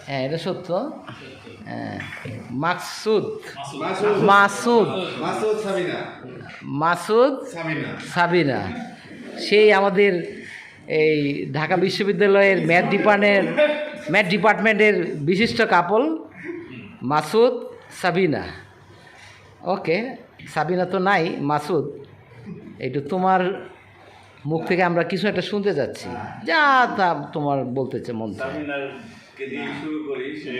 হ্যাঁ এটা সত্য। মাকসুদ মাসুদ মাসুদ সাবিনা, সেই আমাদের এই ঢাকা বিশ্ববিদ্যালয়ের ম্যাথ ডিপার্টমেন্টের বিশিষ্ট কাপল মাসুদ সাবিনা। ওকে, সাবিনা তো নাই, মাসুদ, এইটা তোমার মুখ থেকে আমরা কিছু একটা শুনতে যাচ্ছি, যা তা তোমার বলতে চাই মন চায়। কে দিয়ে শুরু করি। সে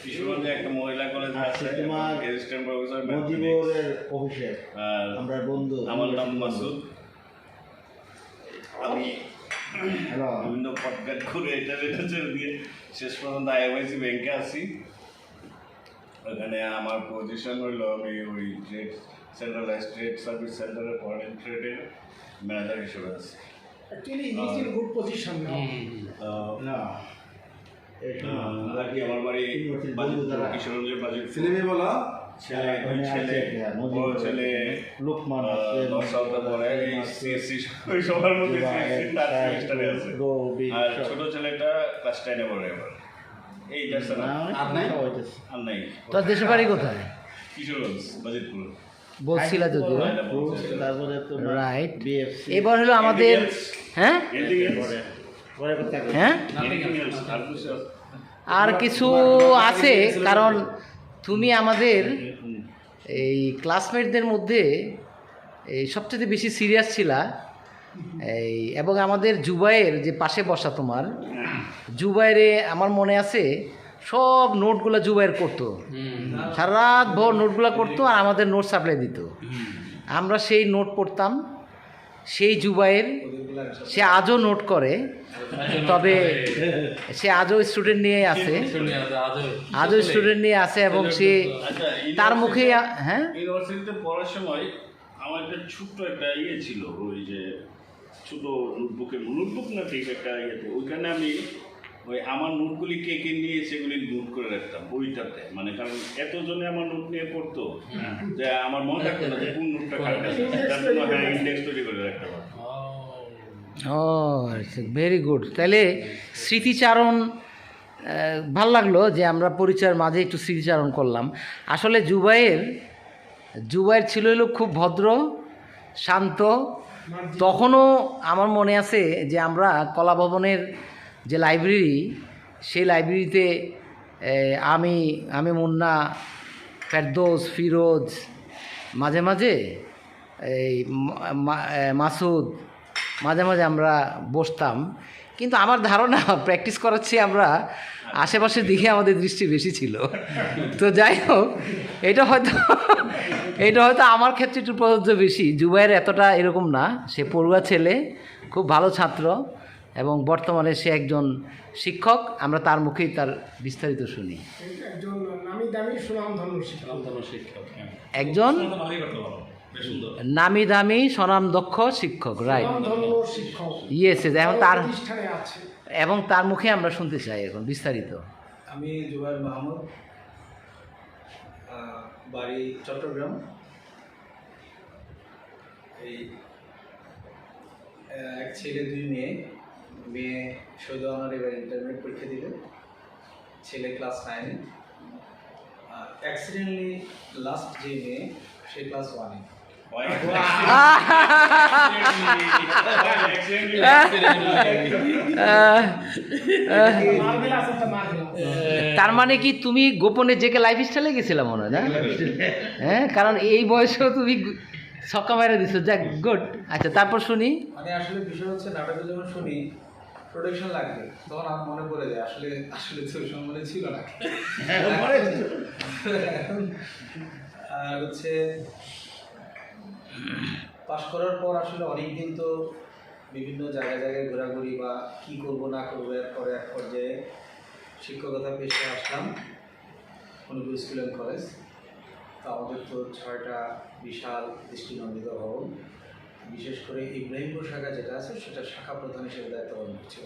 কিশোরগঞ্জে একটা মহিলা কলেজ আছে, তোমার অ্যাসিস্ট্যান্ট প্রফেসর মজিবুরের অফিসে আমরা বন্ধু। আমার নাম মাসুদ। আমি বিভিন্ন পদঘাট করে এটা ছেড়ে দিয়ে শেষ পর্যন্ত আইএমআইসি ব্যাংকে আছি। ওখানে আমার পজিশন হইলো আমি ওই ট্রেড সেন্ট্রালাইজ ট্রেড সার্ভিস সেন্টারের ফরেন ট্রেডের ম্যানেজার হিসেবে আছি। Actually he is in good position now. আমার বাড়ি কিশোরগঞ্জের বাজেট ছেলে বলো ছেলে লোকমান নসাউথে পড়ে সিএসসি সবার মধ্যে সেমিস্টারে আছে, আর ছোট ছেলেটা ক্লাস 10-এ পড়ে এবার। এই আর নাই। তোর দেশের বাড়ি কোথায়? কিশোরগঞ্জ বাজিতপুর বলছিলা যদিও, তারপরে তো রাইট। এবার হলো আমাদের হ্যাঁ হ্যাঁ আর কিছু আছে, কারণ তুমি আমাদের এই ক্লাসমেটদের মধ্যে এই সবচেয়ে বেশি সিরিয়াস ছিলা। এই এবং আমাদের জুবাইয়ের যে পাশে বসা তোমার জুবাইরে আমার মনে আছে সব নোটগুলো জুবাইর করতো, সারা রাত ভোর নোটগুলো করতো আর আমাদের নোট সাপ্লাই দিত। আমরা সেই নোট পড়তাম। সেই জুবাইর সে আজও নোট করে, তবে সে আজও স্টুডেন্ট নিয়ে আছে, আজও স্টুডেন্ট নিয়ে আছে এবং সে তার মুখে হ্যাঁ ইউনিভার্সিটিতে পড়ার সময় আমার একটা ছোট্ট একটা ইয়ে ছিল, ওই যে ছোট নোটবুক না ঠিক একটা ইয়েতে, ওইখানে আমি ওই আমার নোটগুলি কে কে নিয়ে সেগুলি নোট করে রাখতাম বইটাতে, মানে কারণ এতজনে আমার নোট নিয়ে পড়তো যে আমার মনে থাকতো না যে কোন নোটটা খারাপ আছে, যার জন্য হ্যাঁ ইন্ডেক্স তৈরি করে রাখতে পারতাম। ও ভেরি গুড। তাহলে স্মৃতিচারণ ভাল লাগলো যে আমরা পরিচয়ের মাঝে একটু স্মৃতিচারণ করলাম। আসলে জুবাইর ছিল হলো খুব ভদ্র শান্ত। তখনও আমার মনে আছে যে আমরা কলা ভবনের যে লাইব্রেরি, সেই লাইব্রেরিতে আমি মুন্না, ফেরদৌস, ফিরোজ, মাঝে মাঝে এই মাসুদ, মাঝে মাঝে আমরা বসতাম। কিন্তু আমার ধারণা প্র্যাকটিস করাচ্ছি আমরা আশেপাশের দিকে আমাদের দৃষ্টি বেশি ছিল। তো যাই হোক, এটা হয়তো আমার ক্ষেত্রে একটু প্রযোজ্য বেশি। জুবাইর এতটা এরকম না, সে পড়ুয়া ছেলে, খুব ভালো ছাত্র এবং বর্তমানে সে একজন শিক্ষক। আমরা তার মুখেই তার বিস্তারিত শুনি। একজন নামি দামি সুনামধন্য শিক্ষক, একজন নামি দামি স্বনামদক্ষ শিক্ষক, রাইট, ইয়েস। এবং তার মুখে আমরা শুনতে চাই এখন বিস্তারিত। আমি জুবাইর মাহমুদ, বাড়ি চট্টগ্রাম। এই এক ছেলে 2 মেয়ে। মেয়ে সৌদি আমার এবার ইন্টারমিডিয়েট পরীক্ষা দিল, ছেলে ক্লাস 9-এ। অ্যাক্সিডেন্টলি লাস্ট যে মেয়ে সে ক্লাস 1-এ। তার মানে কি তুমি গোপনে জেকে লাইফ স্টাইলে গেছিলাম মনে হয় না? হ্যাঁ, কারণ এই বয়সেও তুমি ছক্কা মেরে দিছো, যাক গুড। আচ্ছা, তারপর শুনি। মানে আসলে বিষয় হচ্ছে নাটকে যখন শুনি প্রোডাকশন লাগবে তখন আমার মনে পড়ে যায় আসলে তো সময় মনে ছিল না। আর হচ্ছে পাশ করার পর আসলে অনেকদিন তো বিভিন্ন জায়গায় ঘোরাঘুরি বা কী করবো না করবো, এরপরে এক পর্যায়ে শিক্ষকতা পেশায় আসলাম অনুকূল স্কুল অ্যান্ড কলেজ। তো আমাদের তো 6টা বিশাল দৃষ্টিনন্দিত ভবন, বিশেষ করে ইব্রাহিমপুর শাখা যেটা আছে সেটা শাখা প্রধান হিসেবে দায়িত্ব পালন করছিল।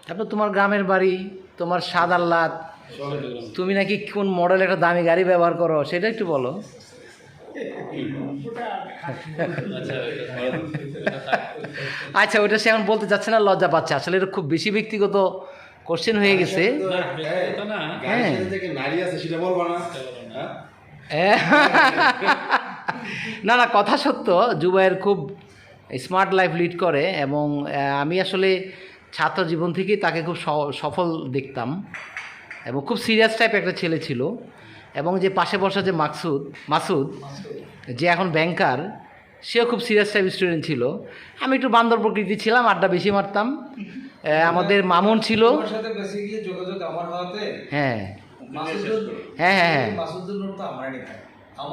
তারপর তোমার গ্রামের বাড়ি, তোমার স্বাদ আহ্লাদ, তুমি নাকি কোন মডেল একটা দামি গাড়ি ব্যবহার করো, সেটা একটু বলো। ওটা আচ্ছা, ওটা সে এখন বলতে চাচ্ছে না, লজ্জা পাচ্ছে। আসলে এটা খুব বেশি ব্যক্তিগত কোশ্চেন হয়ে গেছে। হ্যাঁ, নারী আছে সেটা বলবা না, হ্যাঁ? না না, কথা সত্য, জুবায়ের খুব স্মার্ট লাইফ লিড করে এবং আমি আসলে ছাত্র জীবন থেকেই তাকে খুব সফল দেখতাম এবং খুব সিরিয়াস টাইপ একটা ছেলে ছিল। এবং যে পাশে বসা যে মাসুদ যে এখন ব্যাংকার, সেও খুব সিরিয়াস টাইপ স্টুডেন্ট ছিল। আমি একটু বান্দর প্রকৃতি ছিলাম, আড্ডা বেশি মারতাম। আমাদের মামুন ছিল। ওর সাথে বেসিক্যালি যোগাযোগ আমার হওয়াতে হ্যাঁ মাসুদুর হ্যাঁ হ্যাঁ, মাসুদুর নোট তো আমরাই নিতাম।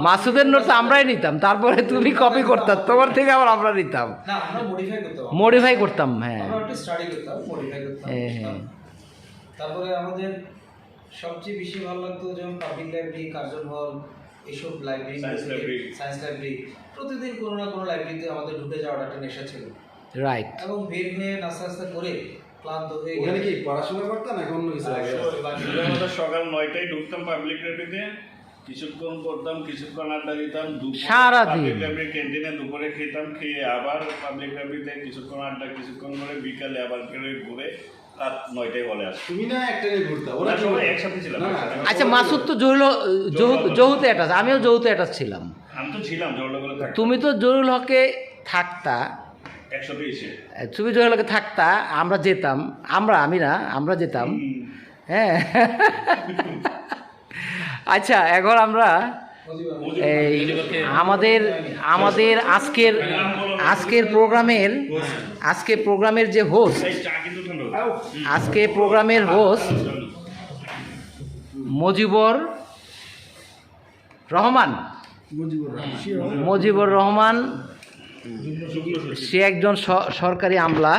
মাসুদের নোট তো আমরাই নিতাম, তারপরে তুমি কপি করতাম, তোমার থেকে আবার আমরা নিতাম, না, আমরা মডিফাই করতাম। মডিফাই করতাম। হ্যাঁ আমরা একটু স্টাডি করতাম, মডিফাই করতাম। হ্যাঁ। তারপরে আমাদের সবচেয়ে বেশি ভালো লাগতো যেমন পাবলিক লাইব্রেরি, কার্জন হল, এইসব লাইব্রেরি, সায়েন্স লাইব্রেরি, প্রতিদিন কোনো না কোনো লাইব্রেরিতে আমাদের ঢুকে যাওয়ার একটা নেশা ছিল। রাইট। এবং বের হয়ে নাস্তা নাস্তা করে ক্লান্ত হয়ে ওখানে কি পড়াশোনা করতাম নাকি অন্য কিছু লাগে? সকাল 9টায় ঢুকতাম পাবলিক লাইব্রেরিতে, কিছুক্ষণ করতাম, কিছুক্ষণ আড্ডা দিতাম, সারাদিন পাবলিক লাইব্রেরি ক্যান্টিনে দুপুরে খেতাম, খেয়ে আবার পাবলিক লাইব্রেরিতে কিছুক্ষণ আড্ডা, কিছুক্ষণ করে বিকালে আবার ঘুরে রাত 9টায় বলে আসতাম। তুমি না একটা নিয়ে ঘুরতা, ওরা কি সবাই করতো? একসাথে ছিলাম। না, না, আচ্ছা, মাসুদ তো যৌথ অ্যাটাচ, আমিও যৌথ অ্যাটাচ ছিলাম। আমি তো ছিলাম জলগুলো থাকতাম তুমি তো জহুরুল হকে থাকতা, 120-এ। তুমি জহুরুল হকে থাকতা, আমরা যেতাম, আমি না, আমরা যেতাম। হ্যাঁ। আচ্ছা, এখন আমরা এই আমাদের আজকের প্রোগ্রামের যে হোস্ট, এই চা কিন্তু ঠান্ডা। আজকে প্রোগ্রামের হোস্ট মুজিবুর রহমান, সে একজন সরকারি আমলা।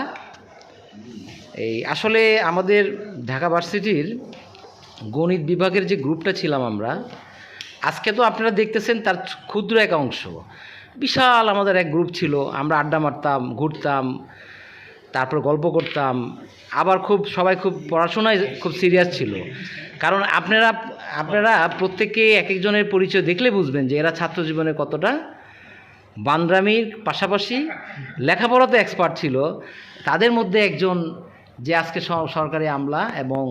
এই আসলে আমাদের ঢাকা ভার্সিটির গণিত বিভাগের যে গ্রুপটা ছিলাম আমরা, আজকে তো আপনারা দেখতেছেন তার ক্ষুদ্র এক অংশ। বিশাল আমাদের এক গ্রুপ ছিল, আমরা আড্ডা মারতাম, ঘুরতাম, তারপর গল্প করতাম, আবার সবাই খুব পড়াশোনায় খুব সিরিয়াস ছিল। কারণ আপনারা প্রত্যেকে এক একজনের পরিচয় দেখলে বুঝবেন যে এরা ছাত্র জীবনে কতটা বান্দ্রামির পাশাপাশি লেখাপড়াতে এক্সপার্ট ছিল। তাদের মধ্যে একজন যে আজকে সরকারি আমলা, এবং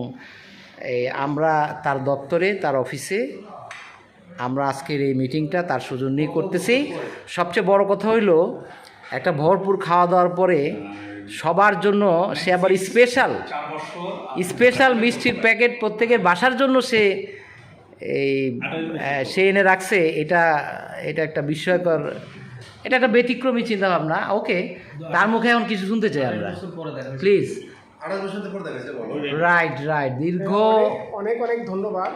আমরা তার দপ্তরে, তার অফিসে আমরা আজকের এই মিটিংটা তার সৌজন্যেই করতেছি। সবচেয়ে বড় কথা হইল, একটা ভরপুর খাওয়া দাওয়ার পরে সবার জন্য সে আবার স্পেশাল মিষ্টির প্যাকেট প্রত্যেকের বাসার জন্য সে এনে রাখছে। এটা একটা বিস্ময়কর, এটা একটা ব্যতিক্রমী চিন্তাভাবনা। ওকে, তার মুখে এখন কিছু শুনতে চাই আমরা, প্লিজ। 28 বছর পর দেখা গেছে, বলো। রাইট, দীর্ঘ অনেক ধন্যবাদ।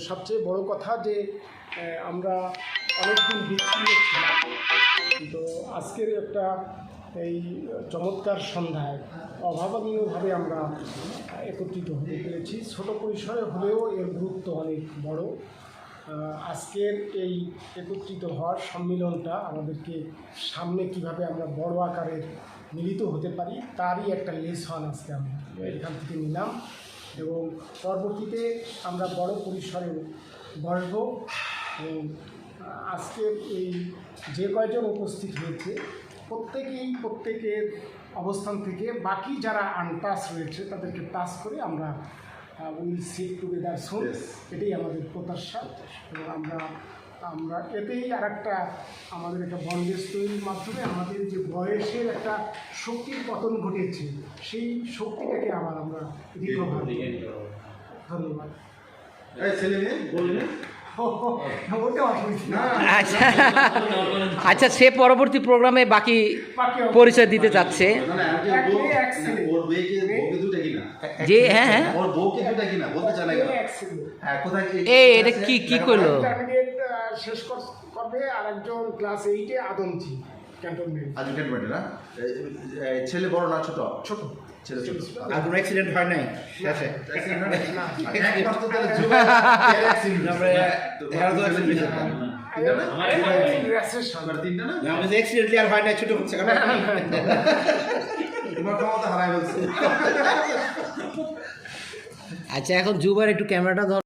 সবচেয়ে বড় কথা যে আমরা অনেকদিন বিচ্ছিন্ন ছিলাম, তো আজকের একটা এই চমৎকার সন্ধ্যায় অভাবনীয়ভাবে আমরা একত্রিত হতে পেরেছি। ছোট পরিসরে হলেও এর গুরুত্ব অনেক বড়। আজকের এই একত্রিত হওয়ার সম্মিলনটা আমাদেরকে সামনে কিভাবে আমরা বড় আকারের মিলিত হতে পারি তারই একটা লেসন আজকে আমরা এখান থেকে নিলাম, এবং পরবর্তীতে আমরা বড় পরিসরে বসব। আজকের এই যে কয়জন উপস্থিত হয়েছে প্রত্যেকের অবস্থান থেকে বাকি যারা আনটাচ রয়েছে তাদেরকে টাচ করে আমরা উইল সিট টুগেদার সুন, এটাই আমাদের প্রত্যাশা। এবং আমরা এতেই আমাদের একটা বন্ডেজ তৈরির মাধ্যমে আমাদের যে বয়সের একটা শক্তির পতন ঘটেছে, সেই শক্তিটাকে আবার আমরা রিকভার করি। ধন্যবাদ। ছেলে মেয়ে বললেন ওটা অসুবিধা। আচ্ছা, সে পরবর্তী প্রোগ্রামে বাকি পরিচয় দিতে চাচ্ছে। ওর বউকে দুটো কিনা, যে হ্যাঁ, ওর বউকে দুটো কিনা বলতে চায় না কেন? হ্যাঁ, কোথায় এটা কি করলো? ইন্টারমিডিয়েট শেষ করবে, আর একজন ক্লাস 8-এ আদমজি ক্যান্টনমেন্ট। আজ ক্যান্টনমেন্টে না? ছেলে বড় না ছোট? ছোট ছেলে ছোট। আর কোনো অ্যাক্সিডেন্ট হয় নাই? অ্যাক্সিডেন্ট হয় না? একমাত্র তাহলে জুবাই অ্যাক্সিডেন্ট। আমরা এর তো অ্যাক্সিডেন্ট হয়েছে। তিনটা না? আমি অ্যাক্সিডেন্টলি আর হয় নাই, ছোট হচ্ছে কেন? তোমার ক্ষমতা হারাই ফেলছে। আচ্ছা, এখন জুবার একটু ক্যামেরাটা ধর।